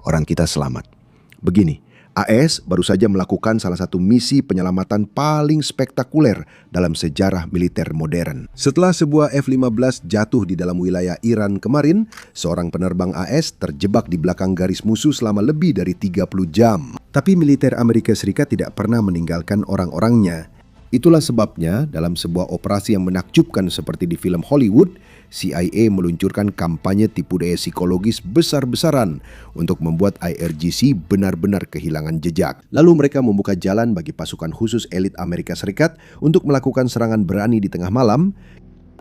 orang kita selamat. Begini, AS baru saja melakukan salah satu misi penyelamatan paling spektakuler dalam sejarah militer modern. Setelah sebuah F-15 jatuh di dalam wilayah Iran kemarin, seorang penerbang AS terjebak di belakang garis musuh selama lebih dari 30 jam. Tapi militer Amerika Serikat tidak pernah meninggalkan orang-orangnya. Itulah sebabnya dalam sebuah operasi yang menakjubkan seperti di film Hollywood, CIA meluncurkan kampanye tipu daya psikologis besar-besaran untuk membuat IRGC benar-benar kehilangan jejak. Lalu mereka membuka jalan bagi pasukan khusus elit Amerika Serikat untuk melakukan serangan berani di tengah malam.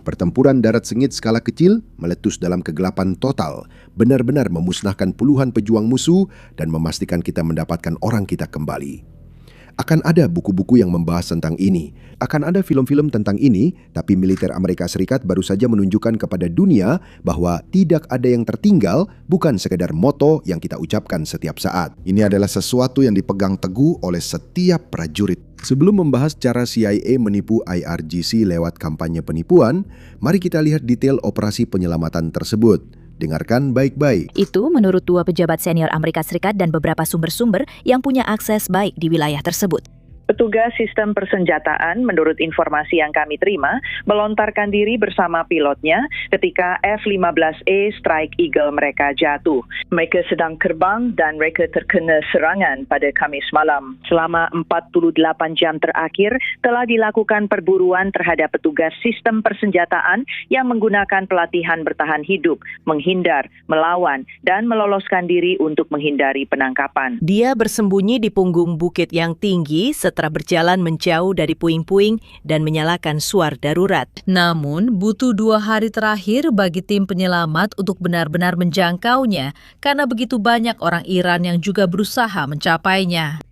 Pertempuran darat sengit skala kecil meletus dalam kegelapan total, benar-benar memusnahkan puluhan pejuang musuh dan memastikan kita mendapatkan orang kita kembali. Akan ada buku-buku yang membahas tentang ini. Akan ada film-film tentang ini, tapi militer Amerika Serikat baru saja menunjukkan kepada dunia bahwa tidak ada yang tertinggal, bukan sekedar moto yang kita ucapkan setiap saat. Ini adalah sesuatu yang dipegang teguh oleh setiap prajurit. Sebelum membahas cara CIA menipu IRGC lewat kampanye penipuan, mari kita lihat detail operasi penyelamatan tersebut. Dengarkan baik-baik. Itu menurut 2 pejabat senior Amerika Serikat dan beberapa sumber-sumber yang punya akses baik di wilayah tersebut. Petugas sistem persenjataan, menurut informasi yang kami terima, melontarkan diri bersama pilotnya ketika F-15A Strike Eagle mereka jatuh. Mereka sedang terbang dan mereka terkena serangan pada Kamis malam. Selama 48 jam terakhir, telah dilakukan perburuan terhadap petugas sistem persenjataan yang menggunakan pelatihan bertahan hidup, menghindar, melawan, dan meloloskan diri untuk menghindari penangkapan. Dia bersembunyi di punggung bukit yang tinggi setelah berjalan menjauh dari puing-puing dan menyalakan suar darurat. Namun, butuh 2 hari terakhir bagi tim penyelamat untuk benar-benar menjangkaunya karena begitu banyak orang Iran yang juga berusaha mencapainya.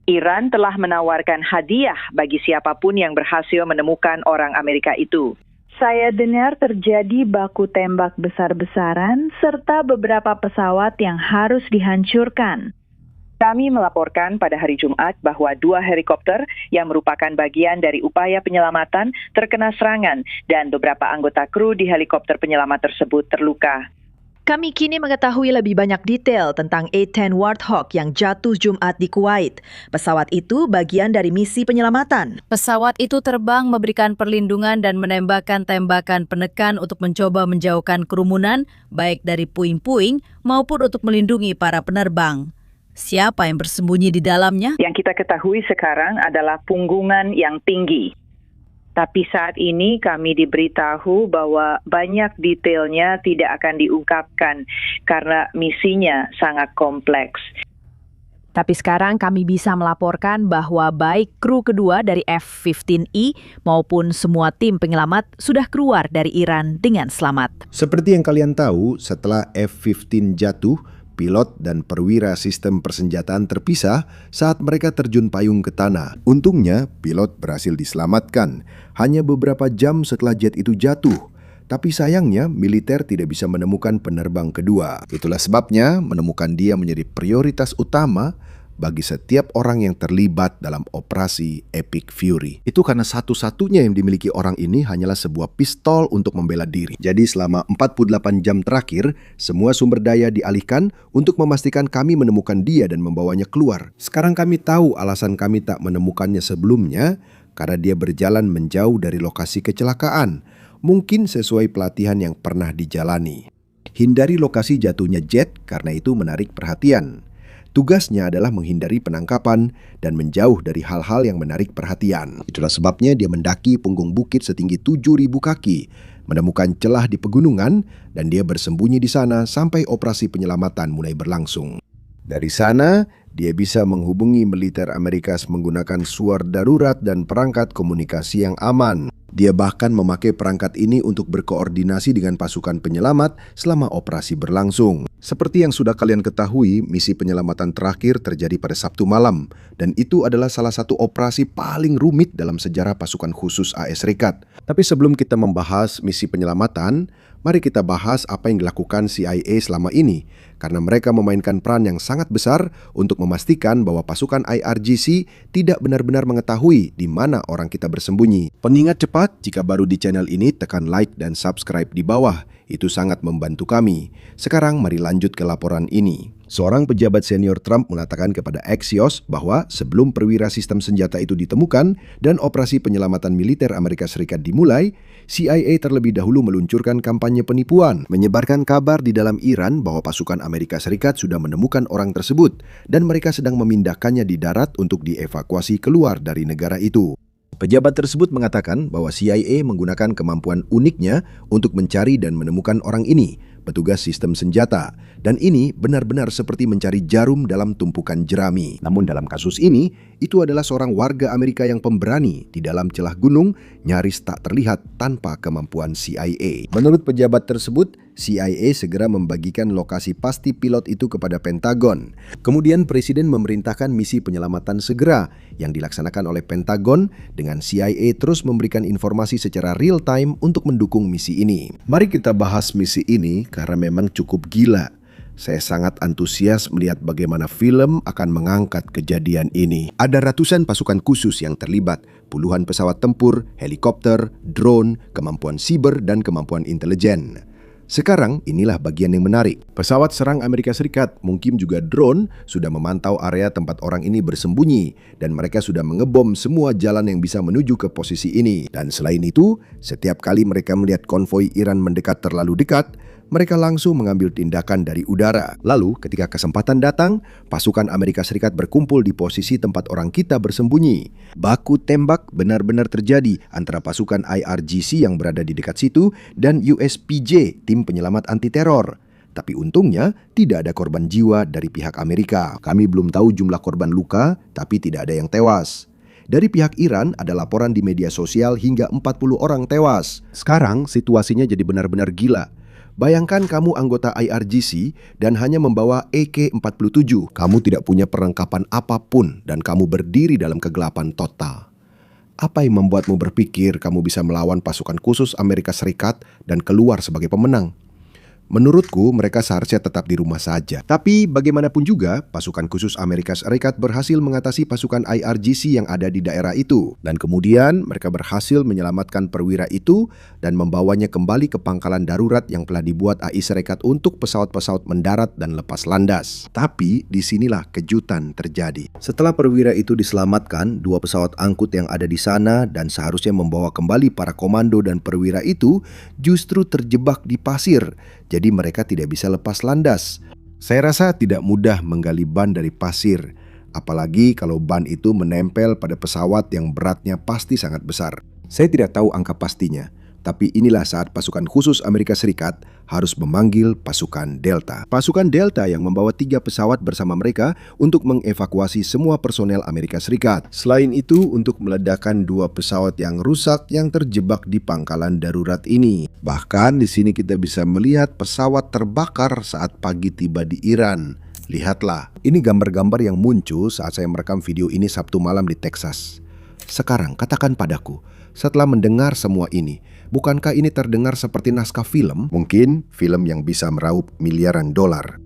Iran telah menawarkan hadiah bagi siapapun yang berhasil menemukan orang Amerika itu. Saya dengar terjadi baku tembak besar-besaran serta beberapa pesawat yang harus dihancurkan. Kami melaporkan pada hari Jumat bahwa 2 helikopter yang merupakan bagian dari upaya penyelamatan terkena serangan dan beberapa anggota kru di helikopter penyelamat tersebut terluka. Kami kini mengetahui lebih banyak detail tentang A-10 Warthog yang jatuh Jumat di Kuwait. Pesawat itu bagian dari misi penyelamatan. Pesawat itu terbang memberikan perlindungan dan menembakkan tembakan penekan untuk mencoba menjauhkan kerumunan, baik dari puing-puing maupun untuk melindungi para penerbang. Siapa yang bersembunyi di dalamnya? Yang kita ketahui sekarang adalah punggungan yang tinggi. Tapi saat ini kami diberitahu bahwa banyak detailnya tidak akan diungkapkan karena misinya sangat kompleks. Tapi sekarang kami bisa melaporkan bahwa baik kru kedua dari F-15E maupun semua tim penyelamat sudah keluar dari Iran dengan selamat. Seperti yang kalian tahu, setelah F-15 jatuh, pilot dan perwira sistem persenjataan terpisah saat mereka terjun payung ke tanah. Untungnya, pilot berhasil diselamatkan hanya beberapa jam setelah jet itu jatuh. Tapi sayangnya, militer tidak bisa menemukan penerbang kedua. Itulah sebabnya menemukan dia menjadi prioritas utama bagi setiap orang yang terlibat dalam operasi Epic Fury. Itu karena satu-satunya yang dimiliki orang ini hanyalah sebuah pistol untuk membela diri. Jadi selama 48 jam terakhir, semua sumber daya dialihkan untuk memastikan kami menemukan dia dan membawanya keluar. Sekarang kami tahu alasan kami tak menemukannya sebelumnya, karena dia berjalan menjauh dari lokasi kecelakaan. Mungkin sesuai pelatihan yang pernah dijalani. Hindari lokasi jatuhnya jet karena itu menarik perhatian. Tugasnya adalah menghindari penangkapan dan menjauh dari hal-hal yang menarik perhatian. Itulah sebabnya dia mendaki punggung bukit setinggi 7.000 kaki, menemukan celah di pegunungan, dan dia bersembunyi di sana sampai operasi penyelamatan mulai berlangsung. Dari sana, dia bisa menghubungi militer Amerika menggunakan suar darurat dan perangkat komunikasi yang aman. Dia bahkan memakai perangkat ini untuk berkoordinasi dengan pasukan penyelamat selama operasi berlangsung. Seperti yang sudah kalian ketahui, misi penyelamatan terakhir terjadi pada Sabtu malam, dan itu adalah salah satu operasi paling rumit dalam sejarah pasukan khusus AS Serikat. Tapi sebelum kita membahas misi penyelamatan, mari kita bahas apa yang dilakukan CIA selama ini, karena mereka memainkan peran yang sangat besar untuk memastikan bahwa pasukan IRGC tidak benar-benar mengetahui di mana orang kita bersembunyi. Pengingat cepat, jika baru di channel ini, tekan like dan subscribe di bawah. Itu sangat membantu kami. Sekarang mari lanjut ke laporan ini. Seorang pejabat senior Trump mengatakan kepada Axios bahwa sebelum perwira sistem senjata itu ditemukan dan operasi penyelamatan militer Amerika Serikat dimulai, CIA terlebih dahulu meluncurkan kampanye penipuan, menyebarkan kabar di dalam Iran bahwa pasukan Amerika Serikat sudah menemukan orang tersebut dan mereka sedang memindahkannya di darat untuk dievakuasi keluar dari negara itu. Pejabat tersebut mengatakan bahwa CIA menggunakan kemampuan uniknya untuk mencari dan menemukan orang ini, petugas sistem senjata, dan ini benar-benar seperti mencari jarum dalam tumpukan jerami. Namun dalam kasus ini, itu adalah seorang warga Amerika yang pemberani di dalam celah gunung nyaris tak terlihat tanpa kemampuan CIA. Menurut pejabat tersebut, CIA segera membagikan lokasi pasti pilot itu kepada Pentagon. Kemudian Presiden memerintahkan misi penyelamatan segera yang dilaksanakan oleh Pentagon dengan CIA terus memberikan informasi secara real time untuk mendukung misi ini. Mari kita bahas misi ini karena memang cukup gila. Saya sangat antusias melihat bagaimana film akan mengangkat kejadian ini. Ada ratusan pasukan khusus yang terlibat, puluhan pesawat tempur, helikopter, drone, kemampuan siber, dan kemampuan intelijen. Sekarang inilah bagian yang menarik. Pesawat serang Amerika Serikat, mungkin juga drone, sudah memantau area tempat orang ini bersembunyi dan mereka sudah mengebom semua jalan yang bisa menuju ke posisi ini. Dan selain itu, setiap kali mereka melihat konvoi Iran mendekat terlalu dekat, mereka langsung mengambil tindakan dari udara. Lalu ketika kesempatan datang, pasukan Amerika Serikat berkumpul di posisi tempat orang kita bersembunyi. Baku tembak benar-benar terjadi antara pasukan IRGC yang berada di dekat situ dan USPJ, tim penyelamat anti-teror. Tapi untungnya tidak ada korban jiwa dari pihak Amerika. Kami belum tahu jumlah korban luka, tapi tidak ada yang tewas. Dari pihak Iran ada laporan di media sosial hingga 40 orang tewas. Sekarang situasinya jadi benar-benar gila. Bayangkan kamu anggota IRGC dan hanya membawa AK-47. Kamu tidak punya perlengkapan apapun dan kamu berdiri dalam kegelapan total. Apa yang membuatmu berpikir kamu bisa melawan pasukan khusus Amerika Serikat dan keluar sebagai pemenang? Menurutku, mereka seharusnya tetap di rumah saja. Tapi bagaimanapun juga, pasukan khusus Amerika Serikat berhasil mengatasi pasukan IRGC yang ada di daerah itu. Dan kemudian mereka berhasil menyelamatkan perwira itu dan membawanya kembali ke pangkalan darurat yang telah dibuat AI Serikat untuk pesawat-pesawat mendarat dan lepas landas. Tapi disinilah kejutan terjadi. Setelah perwira itu diselamatkan, dua pesawat angkut yang ada di sana dan seharusnya membawa kembali para komando dan perwira itu justru terjebak di pasir. Jadi mereka tidak bisa lepas landas. Saya rasa tidak mudah menggali ban dari pasir, apalagi kalau ban itu menempel pada pesawat yang beratnya pasti sangat besar. Saya tidak tahu angka pastinya, tapi inilah saat pasukan khusus Amerika Serikat harus memanggil pasukan Delta. Pasukan Delta yang membawa 3 pesawat bersama mereka untuk mengevakuasi semua personel Amerika Serikat. Selain itu, untuk meledakkan 2 pesawat yang rusak yang terjebak di pangkalan darurat ini. Bahkan di sini kita bisa melihat pesawat terbakar saat pagi tiba di Iran. Lihatlah, ini gambar-gambar yang muncul saat saya merekam video ini Sabtu malam di Texas. Sekarang katakan padaku, setelah mendengar semua ini, bukankah ini terdengar seperti naskah film? Mungkin film yang bisa meraup miliaran dolar.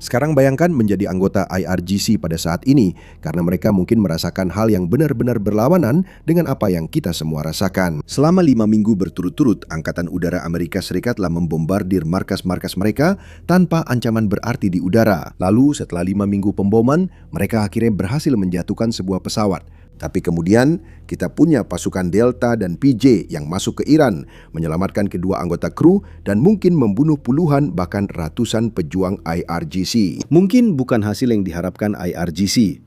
Sekarang bayangkan menjadi anggota IRGC pada saat ini, karena mereka mungkin merasakan hal yang benar-benar berlawanan dengan apa yang kita semua rasakan. Selama 5 minggu berturut-turut, Angkatan Udara Amerika Serikat telah membombardir markas-markas mereka tanpa ancaman berarti di udara. Lalu setelah 5 minggu pemboman, mereka akhirnya berhasil menjatuhkan sebuah pesawat. Tapi kemudian kita punya pasukan Delta dan PJ yang masuk ke Iran, menyelamatkan kedua anggota kru dan mungkin membunuh puluhan bahkan ratusan pejuang IRGC. Mungkin bukan hasil yang diharapkan IRGC.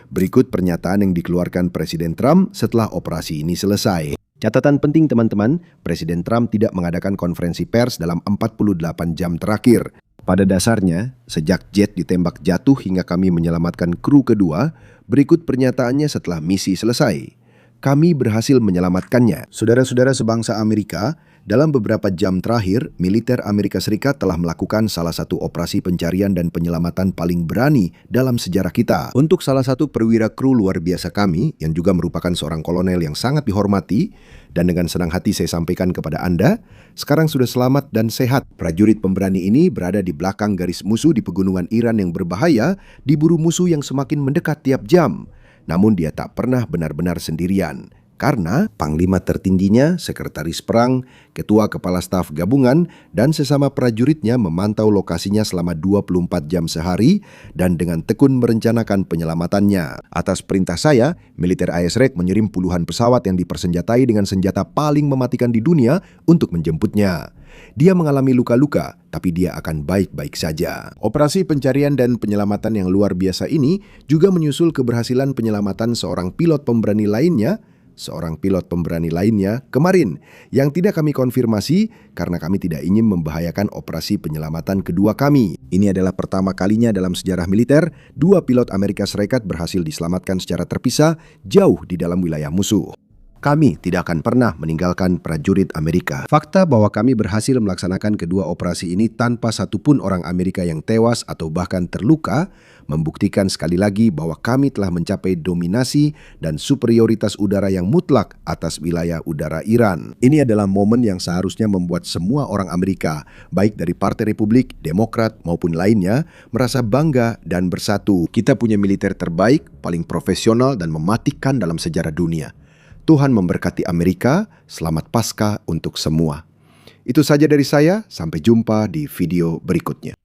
Berikut pernyataan yang dikeluarkan Presiden Trump setelah operasi ini selesai. Catatan penting teman-teman, Presiden Trump tidak mengadakan konferensi pers dalam 48 jam terakhir. Pada dasarnya, sejak jet ditembak jatuh hingga kami menyelamatkan kru kedua, berikut pernyataannya setelah misi selesai. Kami berhasil menyelamatkannya. Saudara-saudara sebangsa Amerika, dalam beberapa jam terakhir, militer Amerika Serikat telah melakukan salah satu operasi pencarian dan penyelamatan paling berani dalam sejarah kita. Untuk salah satu perwira kru luar biasa kami, yang juga merupakan seorang kolonel yang sangat dihormati, dan dengan senang hati saya sampaikan kepada Anda, sekarang sudah selamat dan sehat. Prajurit pemberani ini berada di belakang garis musuh di pegunungan Iran yang berbahaya, diburu musuh yang semakin mendekat tiap jam. Namun dia tak pernah benar-benar sendirian. Karena panglima tertingginya, sekretaris perang, ketua kepala staf gabungan, dan sesama prajuritnya memantau lokasinya selama 24 jam sehari dan dengan tekun merencanakan penyelamatannya. Atas perintah saya, militer AS-REC mengirim puluhan pesawat yang dipersenjatai dengan senjata paling mematikan di dunia untuk menjemputnya. Dia mengalami luka-luka, tapi dia akan baik-baik saja. Operasi pencarian dan penyelamatan yang luar biasa ini juga menyusul keberhasilan penyelamatan seorang pilot pemberani lainnya kemarin yang tidak kami konfirmasi karena kami tidak ingin membahayakan operasi penyelamatan kedua kami. Ini adalah pertama kalinya dalam sejarah militer, 2 pilot Amerika Serikat berhasil diselamatkan secara terpisah jauh di dalam wilayah musuh. Kami tidak akan pernah meninggalkan prajurit Amerika. Fakta bahwa kami berhasil melaksanakan kedua operasi ini tanpa satupun orang Amerika yang tewas atau bahkan terluka, membuktikan sekali lagi bahwa kami telah mencapai dominasi dan superioritas udara yang mutlak atas wilayah udara Iran. Ini adalah momen yang seharusnya membuat semua orang Amerika, baik dari Partai Republik, Demokrat maupun lainnya, merasa bangga dan bersatu. Kita punya militer terbaik, paling profesional dan mematikan dalam sejarah dunia. Tuhan memberkati Amerika, selamat Paskah untuk semua. Itu saja dari saya, sampai jumpa di video berikutnya.